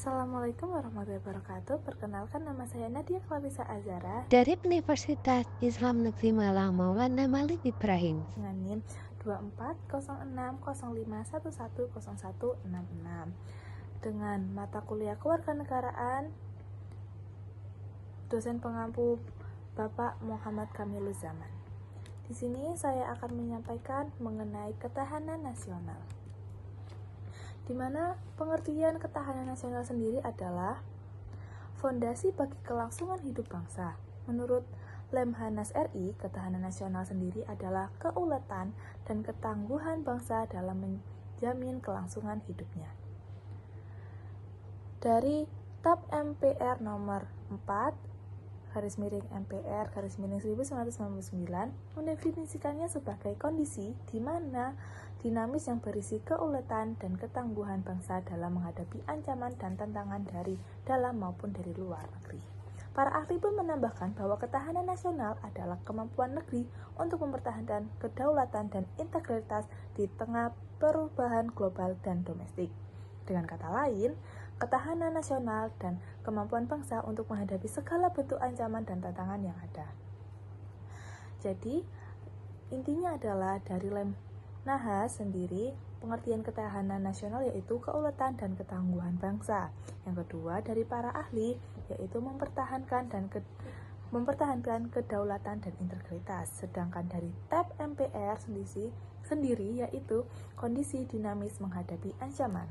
Assalamualaikum warahmatullahi wabarakatuh. Perkenalkan, nama saya Nadia Clarissa Azara Dari Universitas Islam Negeri Malang Maulana Malik Ibrahim. dengan NIM 240605110166 dengan mata kuliah Kewarganegaraan, dosen pengampu Bapak Muhammad Kamiluzaman. Di sini saya akan menyampaikan mengenai ketahanan nasional, di mana pengertian ketahanan nasional sendiri adalah fondasi bagi kelangsungan hidup bangsa. Menurut Lemhanas RI, ketahanan nasional sendiri adalah keuletan dan ketangguhan bangsa dalam menjamin kelangsungan hidupnya. Dari TAP MPR nomor 4/MPR/1999 mendefinisikannya sebagai kondisi di mana dinamis yang berisi keuletan dan ketangguhan bangsa dalam menghadapi ancaman dan tantangan dari dalam maupun dari luar negeri. Para ahli pun menambahkan bahwa ketahanan nasional adalah kemampuan negeri untuk mempertahankan kedaulatan dan integritas di tengah perubahan global dan domestik. Dengan kata lain, ketahanan nasional dan kemampuan bangsa untuk menghadapi segala bentuk ancaman dan tantangan yang ada. Jadi, intinya adalah dari Lemnahas sendiri, pengertian ketahanan nasional yaitu keuletan dan ketangguhan bangsa. Yang kedua, dari para ahli yaitu mempertahankan kedaulatan dan integritas. Sedangkan dari TAP MPR sendiri yaitu kondisi dinamis menghadapi ancaman.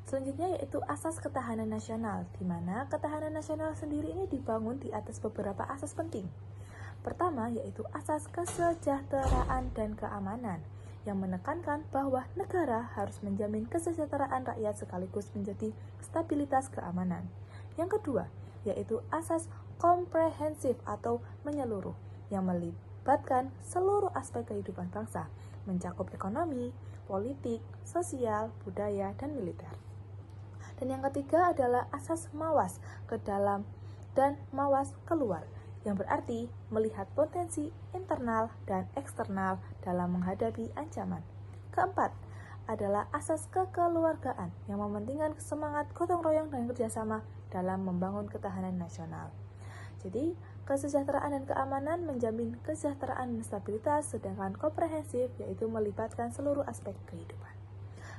Selanjutnya yaitu asas ketahanan nasional, di mana ketahanan nasional sendiri ini dibangun di atas beberapa asas penting. Pertama yaitu asas kesejahteraan dan keamanan, yang menekankan bahwa negara harus menjamin kesejahteraan rakyat sekaligus menjadi stabilitas keamanan. Yang kedua yaitu asas komprehensif atau menyeluruh, yang melibatkan seluruh aspek kehidupan bangsa, mencakup ekonomi, politik, sosial, budaya, dan militer. Dan yang ketiga adalah asas mawas ke dalam dan mawas keluar, yang berarti melihat potensi internal dan eksternal dalam menghadapi ancaman. Keempat adalah asas kekeluargaan, yang mementingkan semangat gotong royong dan kerjasama dalam membangun ketahanan nasional. Jadi, kesejahteraan dan keamanan menjamin kesejahteraan dan stabilitas, sedangkan komprehensif yaitu melibatkan seluruh aspek kehidupan.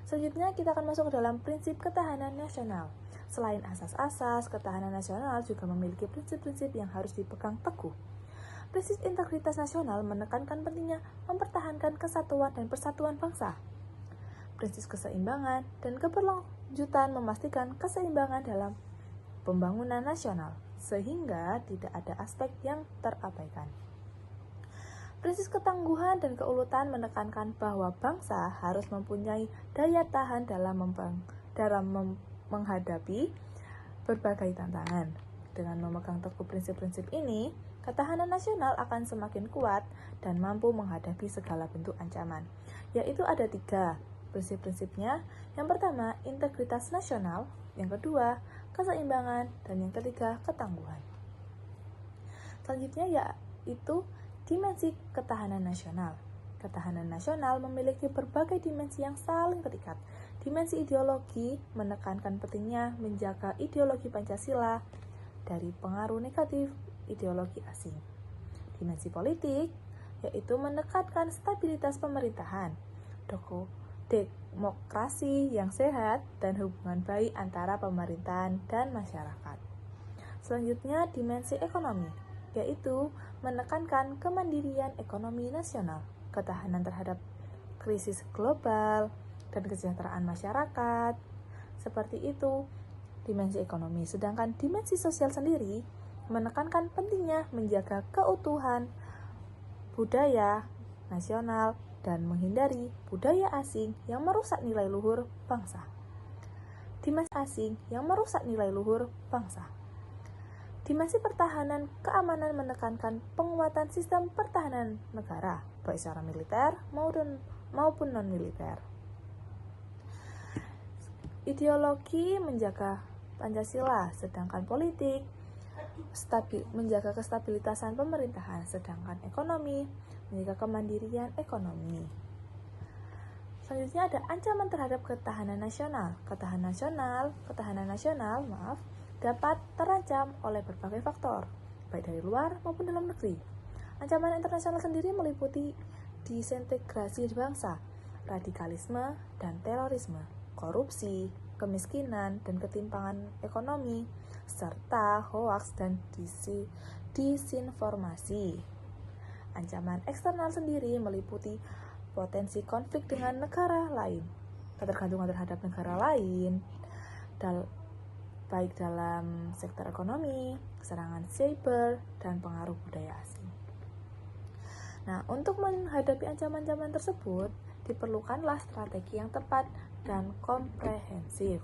Selanjutnya kita akan masuk ke dalam prinsip ketahanan nasional. Selain asas-asas, ketahanan nasional juga memiliki prinsip-prinsip yang harus dipegang teguh. Prinsip integritas nasional menekankan pentingnya mempertahankan kesatuan dan persatuan bangsa. Prinsip keseimbangan dan keberlanjutan memastikan keseimbangan dalam pembangunan nasional, sehingga tidak ada aspek yang terabaikan. Prinsip ketangguhan dan keuletan menekankan bahwa bangsa harus mempunyai daya tahan dalam menghadapi berbagai tantangan. Dengan memegang teguh prinsip-prinsip ini, ketahanan nasional akan semakin kuat dan mampu menghadapi segala bentuk ancaman. Yaitu ada 3 prinsip-prinsipnya. Yang pertama, integritas nasional. Yang kedua, keseimbangan. Dan yang ketiga, ketangguhan. Selanjutnya yaitu dimensi ketahanan nasional. Ketahanan nasional memiliki berbagai dimensi yang saling terikat. Dimensi ideologi menekankan pentingnya menjaga ideologi Pancasila dari pengaruh negatif ideologi asing. Dimensi politik yaitu menekankan stabilitas pemerintahan, demokrasi yang sehat, dan hubungan baik antara pemerintahan dan masyarakat. Selanjutnya, dimensi ekonomi yaitu menekankan kemandirian ekonomi nasional, ketahanan terhadap krisis global, dan kesejahteraan masyarakat. Seperti itu dimensi ekonomi. Sedangkan dimensi sosial sendiri menekankan pentingnya menjaga keutuhan budaya nasional dan menghindari budaya asing yang merusak nilai luhur bangsa. Dimensi asing yang merusak nilai luhur bangsa. Dimensi pertahanan keamanan menekankan penguatan sistem pertahanan negara, baik secara militer maupun non-militer. Ideologi menjaga Pancasila, sedangkan politik menjaga kestabilitasan pemerintahan, sedangkan ekonomi menjaga kemandirian ekonomi. Selanjutnya ada ancaman terhadap ketahanan nasional. Ketahanan nasional, dapat terancam oleh berbagai faktor, baik dari luar maupun dalam negeri. Ancaman internasional sendiri meliputi disintegrasi bangsa, radikalisme dan terorisme, korupsi, kemiskinan dan ketimpangan ekonomi, serta hoaks dan disinformasi. Ancaman eksternal sendiri meliputi potensi konflik dengan negara lain, ketergantungan terhadap negara lain, baik dalam sektor ekonomi, serangan cyber, dan pengaruh budaya asing. Nah, untuk menghadapi ancaman-ancaman tersebut, diperlukanlah strategi yang tepat dan komprehensif.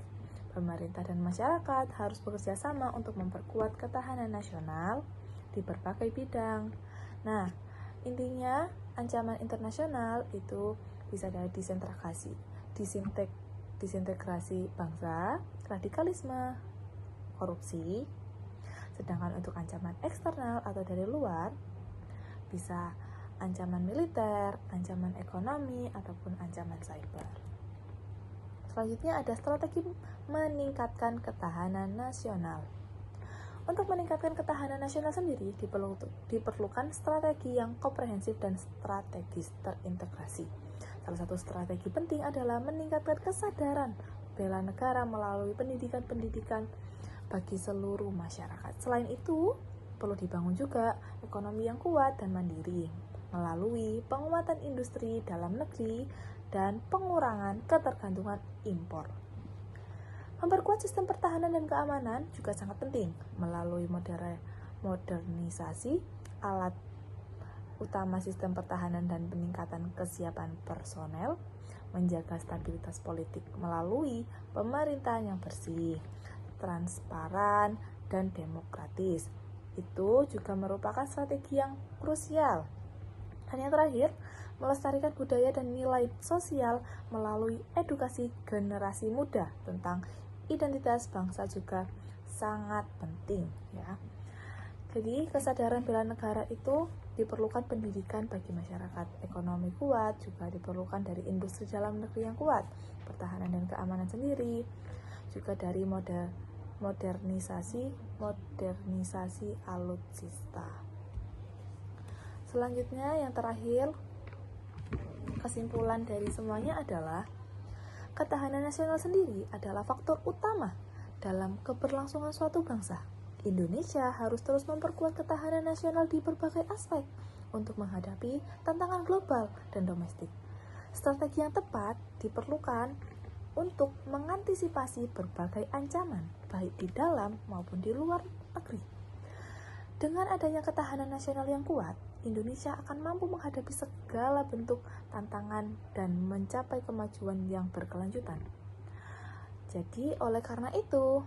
Pemerintah dan masyarakat harus bekerja sama untuk memperkuat ketahanan nasional di berbagai bidang. Nah, intinya ancaman internasional itu bisa dari disintegrasi bangsa, radikalisme, korupsi. Sedangkan untuk ancaman eksternal atau dari luar bisa ancaman militer, ancaman ekonomi, ataupun ancaman cyber. Selanjutnya ada strategi meningkatkan ketahanan nasional. Untuk meningkatkan ketahanan nasional sendiri diperlukan strategi yang komprehensif dan strategis terintegrasi. Salah satu strategi penting adalah meningkatkan kesadaran bela negara melalui pendidikan bagi seluruh masyarakat. Selain itu, perlu dibangun juga ekonomi yang kuat dan mandiri melalui penguatan industri dalam negeri dan pengurangan ketergantungan impor. Memperkuat sistem pertahanan dan keamanan juga sangat penting melalui modernisasi alat utama sistem pertahanan dan peningkatan kesiapan personel, menjaga stabilitas politik melalui pemerintahan yang bersih, transparan, dan demokratis. Itu juga merupakan strategi yang krusial. Dan yang terakhir, melestarikan budaya dan nilai sosial melalui edukasi generasi muda tentang identitas bangsa juga sangat penting, ya. Jadi kesadaran bela negara itu diperlukan pendidikan bagi masyarakat, ekonomi kuat juga diperlukan dari industri dalam negeri yang kuat, pertahanan dan keamanan sendiri juga dari modernisasi alutsista. Selanjutnya yang terakhir, kesimpulan dari semuanya adalah ketahanan nasional sendiri adalah faktor utama dalam keberlangsungan suatu bangsa. Indonesia harus terus memperkuat ketahanan nasional di berbagai aspek untuk menghadapi tantangan global dan domestik. Strategi yang tepat diperlukan untuk mengantisipasi berbagai ancaman, baik di dalam maupun di luar negeri. Dengan adanya ketahanan nasional yang kuat, Indonesia akan mampu menghadapi segala bentuk tantangan dan mencapai kemajuan yang berkelanjutan. Jadi, oleh karena itu,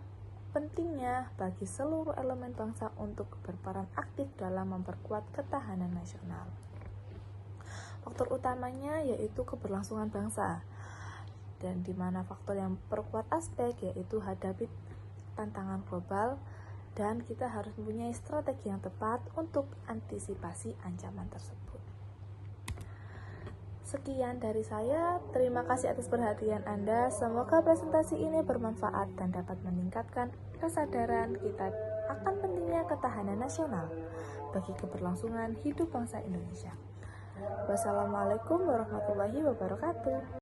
pentingnya bagi seluruh elemen bangsa untuk berperan aktif dalam memperkuat ketahanan nasional. Faktor utamanya yaitu keberlangsungan bangsa, dan di mana faktor yang perkuat aspek yaitu hadapi tantangan global, dan kita harus mempunyai strategi yang tepat untuk antisipasi ancaman tersebut. Sekian dari saya, terima kasih atas perhatian Anda. Semoga presentasi ini bermanfaat dan dapat meningkatkan kesadaran kita akan pentingnya ketahanan nasional bagi keberlangsungan hidup bangsa Indonesia. Wassalamualaikum warahmatullahi wabarakatuh.